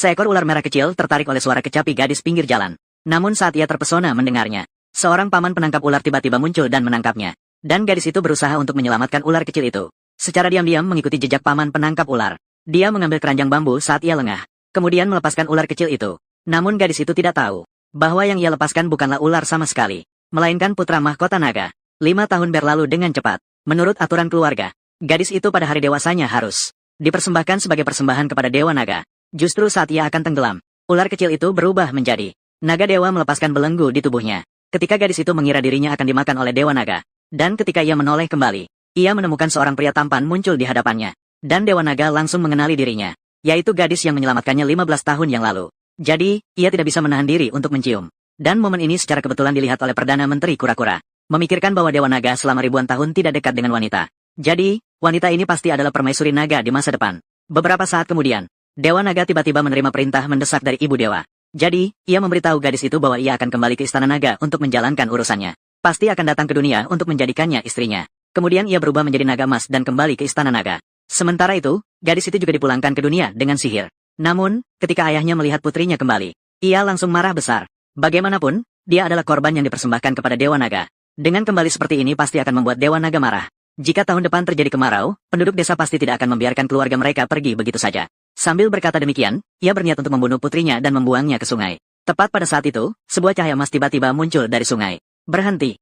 Seekor ular merah kecil tertarik oleh suara kecapi gadis pinggir jalan. Namun saat ia terpesona mendengarnya, seorang paman penangkap ular tiba-tiba muncul dan menangkapnya. Dan gadis itu berusaha untuk menyelamatkan ular kecil itu. Secara diam-diam mengikuti jejak paman penangkap ular. Dia mengambil keranjang bambu saat ia lengah. Kemudian melepaskan ular kecil itu. Namun gadis itu tidak tahu bahwa yang ia lepaskan bukanlah ular sama sekali, melainkan putra mahkota naga. 5 tahun berlalu dengan cepat. Menurut aturan keluarga, gadis itu pada hari dewasanya harus dipersembahkan sebagai persembahan kepada Dewa Naga. Justru saat ia akan tenggelam, ular kecil itu berubah menjadi naga dewa melepaskan belenggu di tubuhnya. Ketika gadis itu mengira dirinya akan dimakan oleh Dewa Naga, dan ketika ia menoleh kembali, ia menemukan seorang pria tampan muncul di hadapannya. Dan Dewa Naga langsung mengenali dirinya, yaitu gadis yang menyelamatkannya 15 tahun yang lalu. Jadi, ia tidak bisa menahan diri untuk mencium. Dan momen ini secara kebetulan dilihat oleh Perdana Menteri Kura-Kura. Memikirkan bahwa Dewa Naga selama ribuan tahun tidak dekat dengan wanita. Jadi, wanita ini pasti adalah permaisuri naga di masa depan. Beberapa saat kemudian, Dewa Naga tiba-tiba menerima perintah mendesak dari Ibu Dewa. Jadi, ia memberitahu gadis itu bahwa ia akan kembali ke Istana Naga untuk menjalankan urusannya. Pasti akan datang ke dunia untuk menjadikannya istrinya. Kemudian ia berubah menjadi naga emas dan kembali ke Istana Naga. Sementara itu, gadis itu juga dipulangkan ke dunia dengan sihir. Namun, ketika ayahnya melihat putrinya kembali, ia langsung marah besar. Bagaimanapun, dia adalah korban yang dipersembahkan kepada Dewa Naga. Dengan kembali seperti ini pasti akan membuat Dewa Naga marah. Jika tahun depan terjadi kemarau, penduduk desa pasti tidak akan membiarkan keluarga mereka pergi begitu saja. Sambil berkata demikian, ia berniat untuk membunuh putrinya dan membuangnya ke sungai. Tepat pada saat itu, sebuah cahaya emas tiba-tiba muncul dari sungai. Berhenti.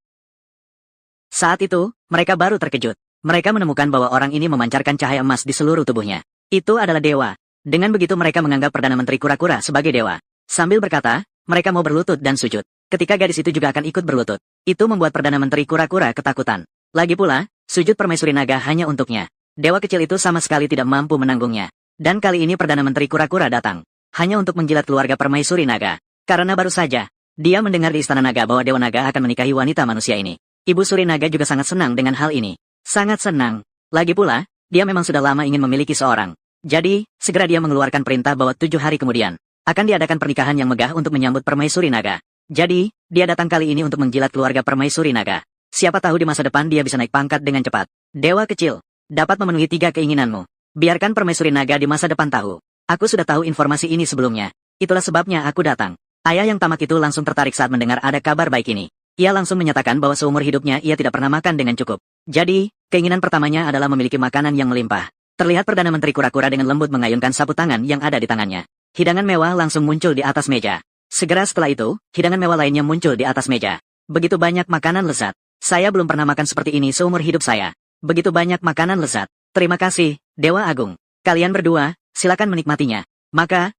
Saat itu, mereka baru terkejut. Mereka menemukan bahwa orang ini memancarkan cahaya emas di seluruh tubuhnya. Itu adalah dewa. Dengan begitu mereka menganggap Perdana Menteri Kura-Kura sebagai dewa. Sambil berkata, mereka mau berlutut dan sujud. Ketika gadis itu juga akan ikut berlutut. Itu membuat Perdana Menteri Kura-Kura ketakutan. Lagi pula, sujud permaisuri naga hanya untuknya. Dewa kecil itu sama sekali tidak mampu menanggungnya. Dan kali ini Perdana Menteri Kura-Kura datang. Hanya untuk menjilat keluarga permaisuri naga. Karena baru saja, dia mendengar di Istana Naga bahwa Dewa Naga akan menikahi wanita manusia ini. Ibu Suri Naga juga sangat senang dengan hal ini. Sangat senang. Lagi pula, dia memang sudah lama ingin memiliki seorang. Jadi, segera dia mengeluarkan perintah bahwa 7 hari kemudian akan diadakan pernikahan yang megah untuk menyambut permaisuri naga. Jadi, dia datang kali ini untuk menjilat keluarga permaisuri naga. Siapa tahu di masa depan dia bisa naik pangkat dengan cepat. Dewa kecil, dapat memenuhi 3 keinginanmu. Biarkan permaisuri naga di masa depan tahu. Aku sudah tahu informasi ini sebelumnya. Itulah sebabnya aku datang. Ayah yang tamak itu langsung tertarik saat mendengar ada kabar baik ini. Ia langsung menyatakan bahwa seumur hidupnya ia tidak pernah makan dengan cukup. Jadi, keinginan pertamanya adalah memiliki makanan yang melimpah. Terlihat Perdana Menteri Kura-Kura dengan lembut mengayunkan sapu tangan yang ada di tangannya. Hidangan mewah langsung muncul di atas meja. Segera setelah itu, hidangan mewah lainnya muncul di atas meja. Begitu banyak makanan lezat. Saya belum pernah makan seperti ini seumur hidup saya. Begitu banyak makanan lezat. Terima kasih, Dewa Agung. Kalian berdua, silakan menikmatinya. Maka,